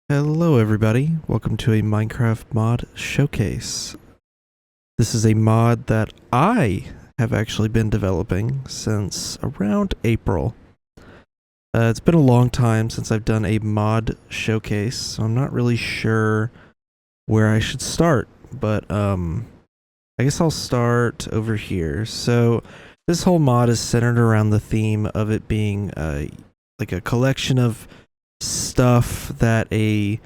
Hello everybody, welcome to a Minecraft mod showcase. This is a mod that I have actually been developing since around April. It's been a long time since I've done a mod showcase, so I'm not really sure where I should start, but I guess I'll start over here. So this whole mod is centered around the theme of it being like a collection of stuff that a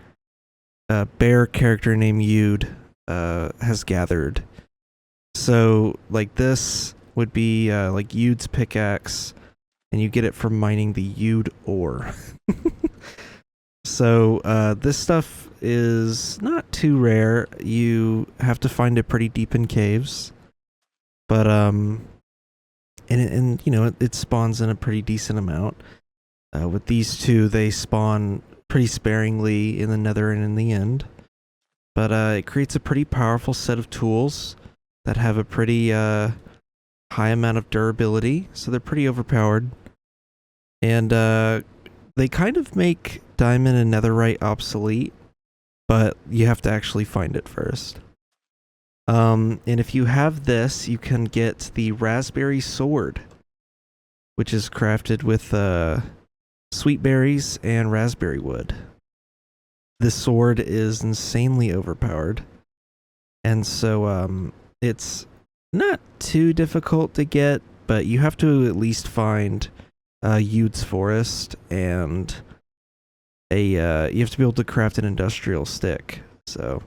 bear character named Yood has gathered. So like this would be like Yood's pickaxe, and you get it from mining the Yood ore. So this stuff is not too rare. You have to find it pretty deep in caves, but and you know it spawns in a pretty decent amount. With these two, they spawn pretty sparingly in the nether and in the end. But it creates a pretty powerful set of tools that have a pretty high amount of durability, so they're pretty overpowered. And they kind of make diamond and netherite obsolete, but you have to actually find it first. And if you have this, you can get the raspberry sword, which is crafted with sweet berries and raspberry wood. This sword is insanely overpowered, and so it's not too difficult to get, but you have to at least find Yood's forest, and you have to be able to craft an industrial stick. So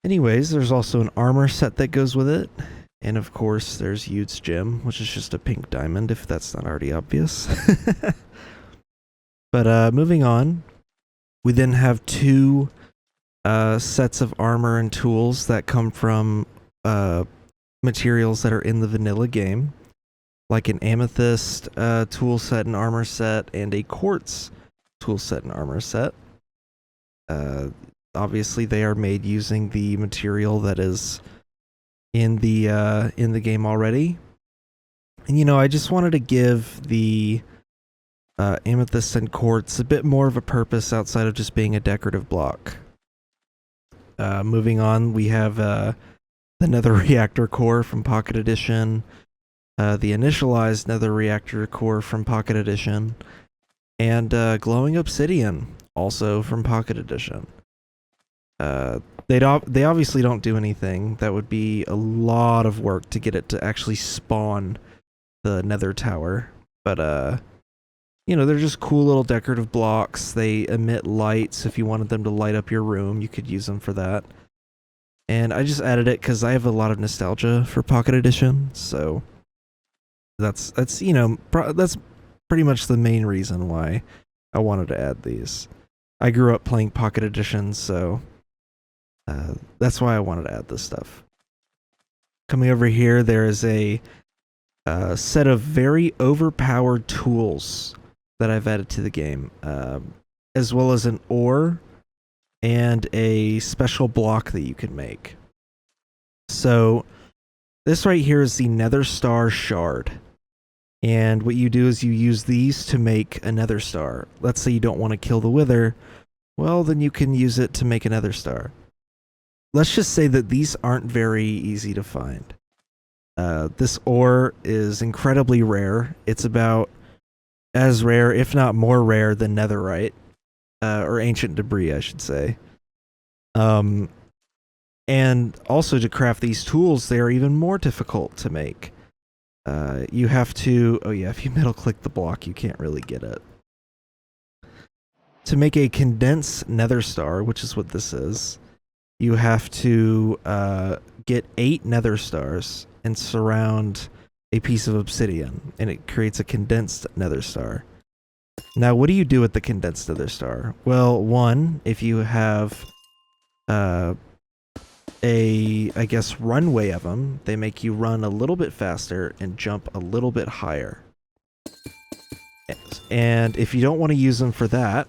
anyways, there's also an armor set that goes with it. And of course, there's Yood's gem, which is just a pink diamond, if that's not already obvious. But moving on, we then have two sets of armor and tools that come from materials that are in the vanilla game, like an amethyst tool set and armor set, and a quartz tool set and armor set. Obviously, they are made using the material that is in the game already. And you know, I just wanted to give the amethyst and quartz a bit more of a purpose outside of just being a decorative block. Moving on, we have the nether reactor core from Pocket Edition, the initialized nether reactor core from Pocket Edition, and glowing obsidian, also from Pocket Edition. They obviously don't do anything. That would be a lot of work to get it to actually spawn the nether tower. But you know, they're just cool little decorative blocks. They emit lights. If you wanted them to light up your room, you could use them for that. And I just added it because I have a lot of nostalgia for Pocket Edition. So that's you know that's pretty much the main reason why I wanted to add these. I grew up playing Pocket Edition, so that's why I wanted to add this stuff. Coming over here, there is a set of very overpowered tools that I've added to the game, as well as an ore and a special block that you can make. So this right here is the Nether Star Shard. And what you do is you use these to make a Nether Star. Let's say you don't want to kill the Wither. Well, then you can use it to make a Nether Star. Let's just say that these aren't very easy to find. This ore is incredibly rare. It's about as rare, if not more rare, than netherite. Or ancient debris, I should say. And also to craft these tools, they are even more difficult to make. You have to... Oh yeah, if you middle click the block, you can't really get it. To make a condensed nether star, which is what this is, you have to get 8 nether stars and surround a piece of obsidian, and it creates a condensed nether star. Now, what do you do with the condensed nether star? Well, one, if you have I guess, runway of them, they make you run a little bit faster and jump a little bit higher. And if you don't want to use them for that,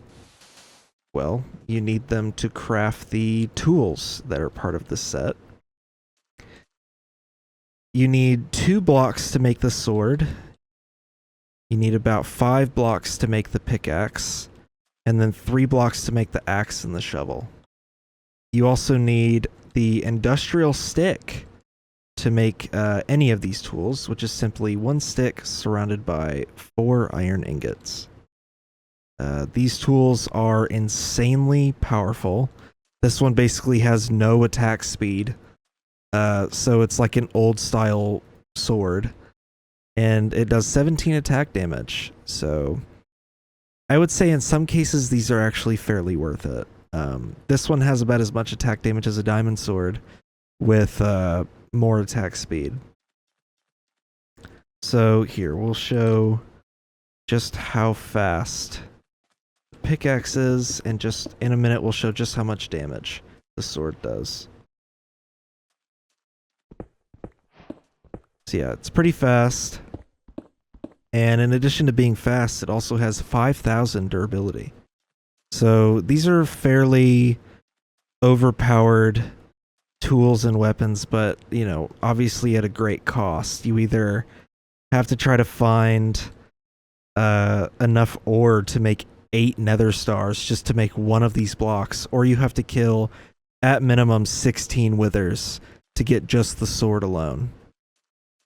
well, you need them to craft the tools that are part of the set. You need 2 blocks to make the sword. You need about 5 blocks to make the pickaxe. and then 3 blocks to make the axe and the shovel. You also need the industrial stick to make any of these tools, which is simply 1 stick surrounded by 4 iron ingots. These tools are insanely powerful. This one basically has no attack speed, so it's like an old style sword, and it does 17 attack damage. So I would say in some cases these are actually fairly worth it. This one has about as much attack damage as a diamond sword with more attack speed. So here, we'll show just how fast the pickaxe is, and just in a minute we'll show just how much damage the sword does. So yeah, it's pretty fast. And in addition to being fast, it also has 5,000 durability. So these are fairly overpowered tools and weapons, but, you know, obviously at a great cost. You either have to try to find enough ore to make 8 nether stars just to make one of these blocks, or you have to kill at minimum 16 withers to get just the sword alone.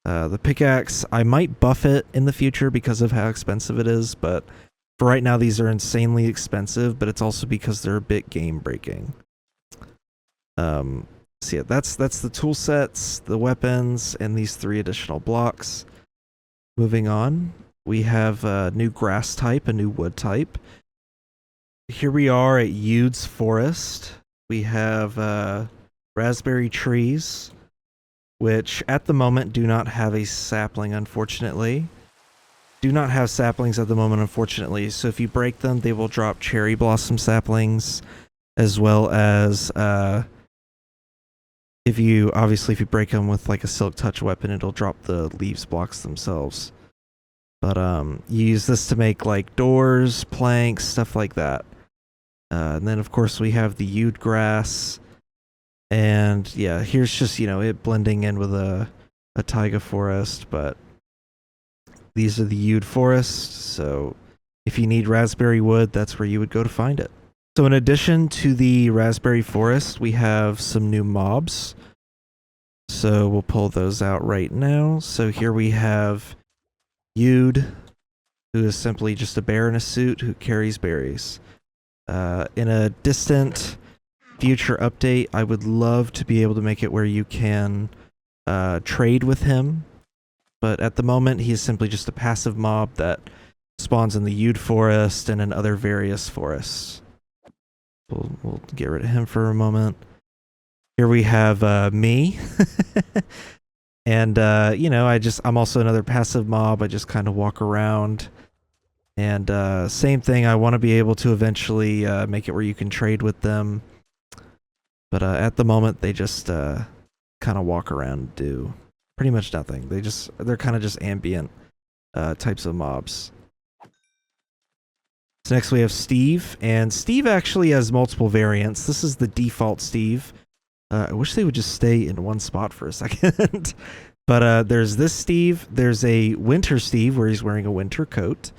The pickaxe, I might buff it in the future because of how expensive it is, but for right now these are insanely expensive, but it's also because they're a bit game breaking. So yeah, that's the tool sets, the weapons, and these 3 additional blocks. Moving on, we have a new grass type, a new wood type. Here we are at Yood's forest. We have raspberry trees, which at the moment do not have a sapling, unfortunately. Do not have saplings at the moment, unfortunately. So if you break them, they will drop cherry blossom saplings, as well as if you break them with like a silk touch weapon, it'll drop the leaves blocks themselves. But you use this to make like doors, planks, stuff like that. And then of course we have the Yood grass. And yeah, here's just, you know, it blending in with a taiga forest, but these are the Yood forests, so if you need raspberry wood, that's where you would go to find it. So in addition to the raspberry forest, we have some new mobs. So we'll pull those out right now. So here we have Yood, who is simply just a bear in a suit who carries berries. In a distant future update, I would love to be able to make it where you can trade with him, but at the moment he is simply just a passive mob that spawns in the Yood forest and in other various forests. We'll get rid of him for a moment. Here we have me. And you know, I'm also another passive mob. I just kind of walk around. And same thing, I want to be able to eventually make it where you can trade with them. But at the moment, they just kind of walk around and do pretty much nothing. They're kind of just ambient types of mobs. So next we have Steve, and Steve actually has multiple variants. This is the default Steve. I wish they would just stay in one spot for a second. But there's this Steve. There's a winter Steve where he's wearing a winter coat.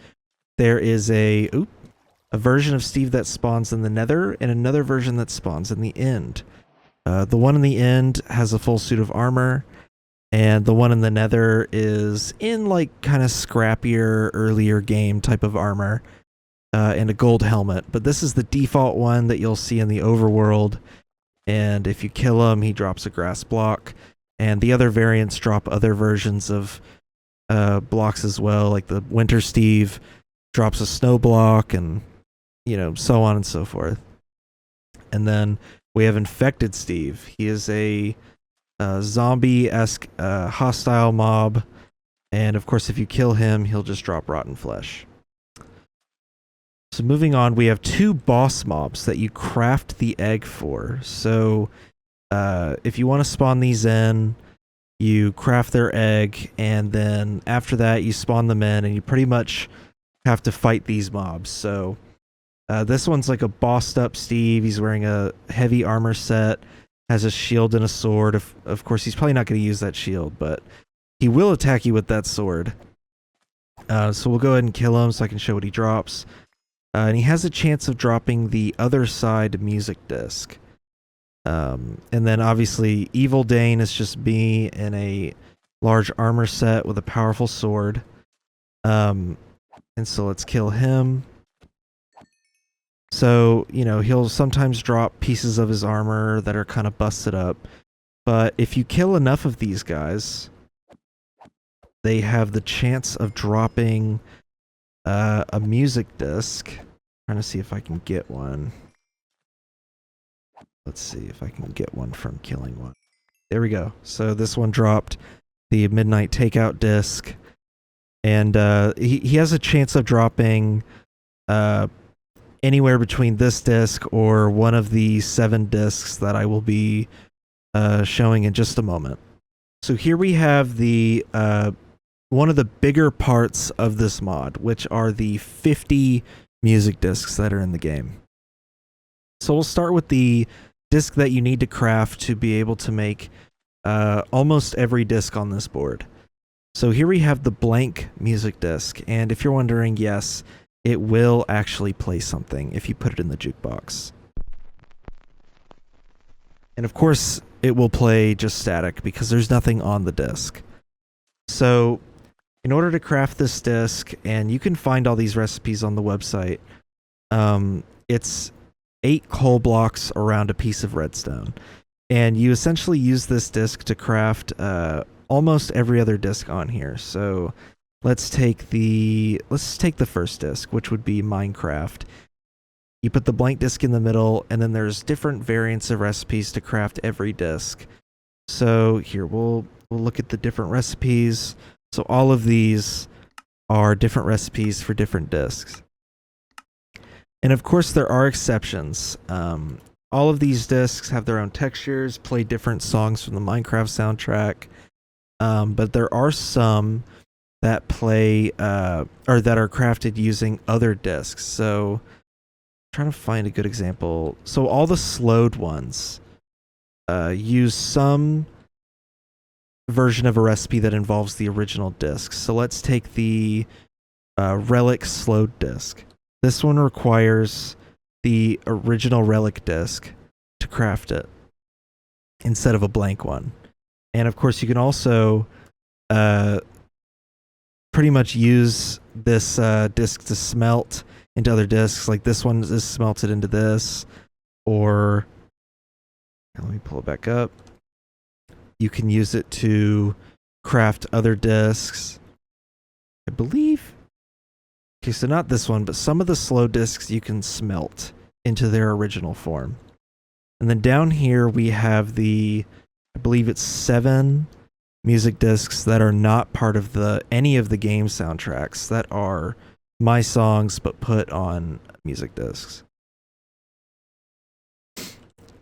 There is a version of Steve that spawns in the nether, and another version that spawns in the end. The one in the end has a full suit of armor, and the one in the nether is in like kind of scrappier, earlier game type of armor, and a gold helmet. But this is the default one that you'll see in the overworld, and if you kill him, he drops a grass block, and the other variants drop other versions of blocks as well, like the winter Steve drops a snow block, and you know, so on and so forth. And then we have Infected Steve. He is a zombie-esque hostile mob, and of course if you kill him, he'll just drop rotten flesh. So moving on, we have 2 boss mobs that you craft the egg for. So if you want to spawn these in, you craft their egg, and then after that you spawn them in, and you pretty much have to fight these mobs. So this one's like a bossed up Steve. He's wearing a heavy armor set, has a shield and a sword. Of course, he's probably not going to use that shield, but he will attack you with that sword. So we'll go ahead and kill him so I can show what he drops. And he has a chance of dropping the other side music disc. And then obviously Evil Dane is just me in a large armor set with a powerful sword. And so let's kill him. So, you know, he'll sometimes drop pieces of his armor that are kind of busted up. But if you kill enough of these guys, they have the chance of dropping a music disc. Trying to see if I can get one. Let's see if I can get one from killing one. There we go. So this one dropped the Midnight Takeout disc. And he has a chance of dropping anywhere between this disc or one of the 7 discs that I will be showing in just a moment. So here we have the one of the bigger parts of this mod, which are the 50 music discs that are in the game. So we'll start with the disc that you need to craft to be able to make almost every disc on this board. So here we have the blank music disc, and if you're wondering, yes, it will actually play something if you put it in the jukebox. And of course, it will play just static because there's nothing on the disc. So in order to craft this disc, and you can find all these recipes on the website, it's 8 coal blocks around a piece of redstone. And you essentially use this disc to craft almost every other disc on here. So let's take the first disc, which would be Minecraft. You put the blank disc in the middle, and then there's different variants of recipes to craft every disc. So here we'll look at the different recipes. So all of these are different recipes for different discs. And of course there are exceptions. All of these discs have their own textures, play different songs from the Minecraft soundtrack. But there are some that play or that are crafted using other discs. So I'm trying to find a good example. So all the slowed ones use some version of a recipe that involves the original disc. So let's take the Relic slowed disc. This one requires the original Relic disc to craft it instead of a blank one. And of course, you can also pretty much use this disc to smelt into other discs. Like this one is smelted into this, or let me pull it back up. You can use it to craft other discs. I believe. Okay, so not this one, but some of the slow discs you can smelt into their original form. And then down here we have the, I believe it's 7 music discs that are not part of any of the game soundtracks, that are my songs but put on music discs.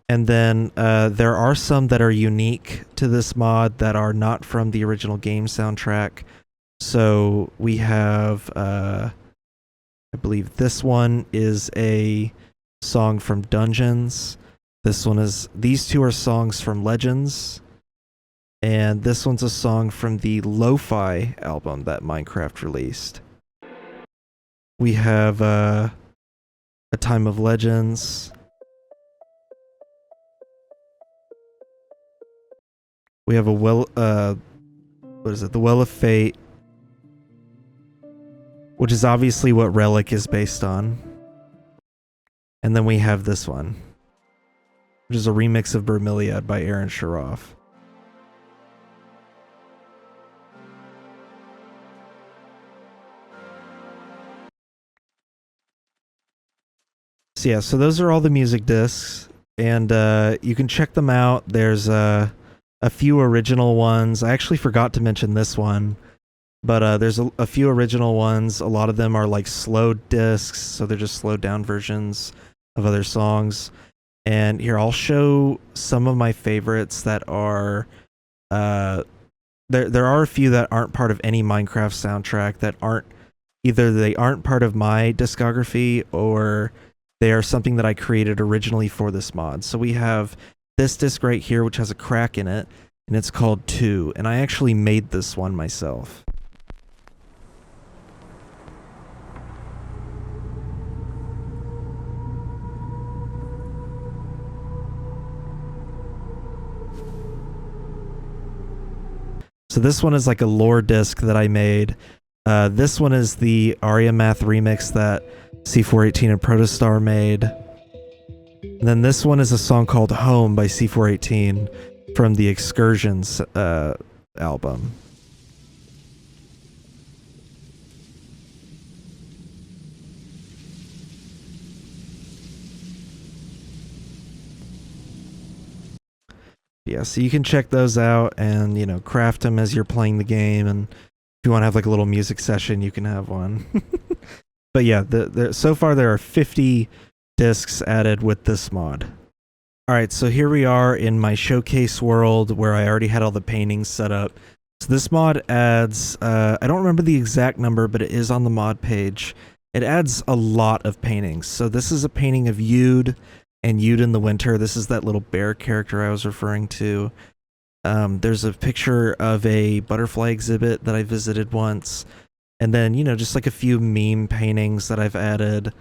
And then there are some that are unique to this mod that are not from the original game soundtrack. So we have, I believe this one is a song from Dungeons. These 2 are songs from Legends. And this one's a song from the Lo-Fi album that Minecraft released. We have A Time of Legends. We have the Well of Fate, which is obviously what Relic is based on. And then we have this one, which is a remix of Vermiliad by Aaron Sharoff. So yeah, so those are all the music discs, and you can check them out. There's a few original ones. I actually forgot to mention this one, but there's a few original ones. A lot of them are like slowed discs, so they're just slowed down versions of other songs. And here, I'll show some of my favorites that are there are a few that aren't part of any Minecraft soundtrack, that aren't they aren't part of my discography, or they are something that I created originally for this mod. So we have this disc right here, which has a crack in it, and it's called 2, and I actually made this one myself. So this one is like a lore disc that I made. This one is the Aria Math remix that C418 and Protostar made. And then this one is a song called Home by C418 from the Excursions album. Yeah, so you can check those out and, you know, craft them as you're playing the game. And if you want to have like a little music session, you can have one. But yeah, so far there are 50 discs added with this mod. All right, so here we are in my showcase world where I already had all the paintings set up. So this mod adds, I don't remember the exact number, but it is on the mod page. It adds a lot of paintings. So this is a painting of Yood and Yood in the Winter. This is that little bear character I was referring to. There's a picture of a butterfly exhibit that I visited once. And then, you know, just like a few meme paintings that I've added.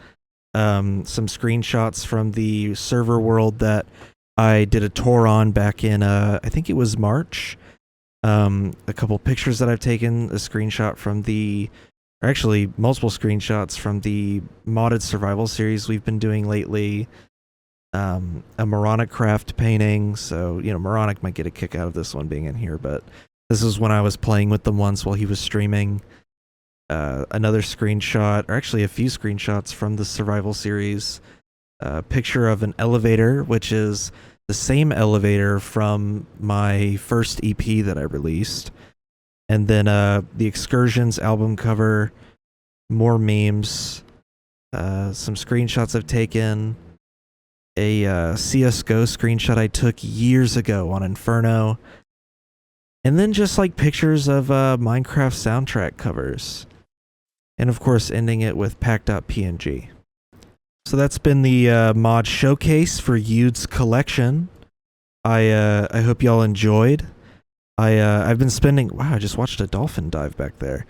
Some screenshots from the server world that I did a tour on back in, I think it was March. A couple pictures that I've taken, a screenshot from or actually multiple screenshots from the modded survival series we've been doing lately. A Moronic craft painting, so, you know, Moronic might get a kick out of this one being in here, but this is when I was playing with them once while he was streaming. Another screenshot, or actually a few screenshots from the survival series. A picture of an elevator, which is the same elevator from my first EP that I released. And then the Excursions album cover, more memes, some screenshots I've taken, a CSGO screenshot I took years ago on Inferno, and then just like pictures of Minecraft soundtrack covers. And of course, ending it with pack.png. So that's been the mod showcase for Yood's collection. I hope y'all enjoyed. I've been spending... Wow, I just watched a dolphin dive back there.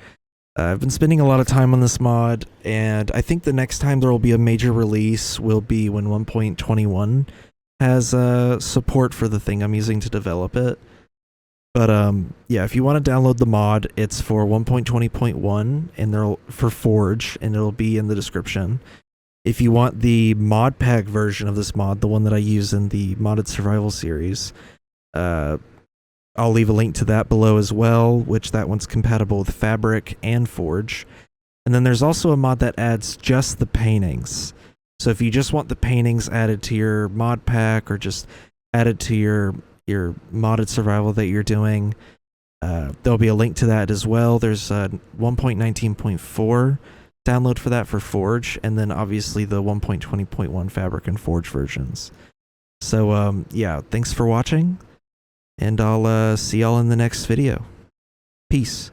I've been spending a lot of time on this mod, and I think the next time there will be a major release will be when 1.21 has support for the thing I'm using to develop it. But yeah, if you want to download the mod, it's for 1.20.1 and for Forge, and it'll be in the description. If you want the mod pack version of this mod, the one that I use in the modded survival series, I'll leave a link to that below as well, which that one's compatible with Fabric and Forge. And then there's also a mod that adds just the paintings. So if you just want the paintings added to your mod pack or just added to your modded survival that you're doing, there'll be a link to that as well. There's 1.19.4 download for that for Forge, and then obviously the 1.20.1 Fabric and Forge versions. So yeah, thanks for watching, and I'll see y'all in the next video. Peace.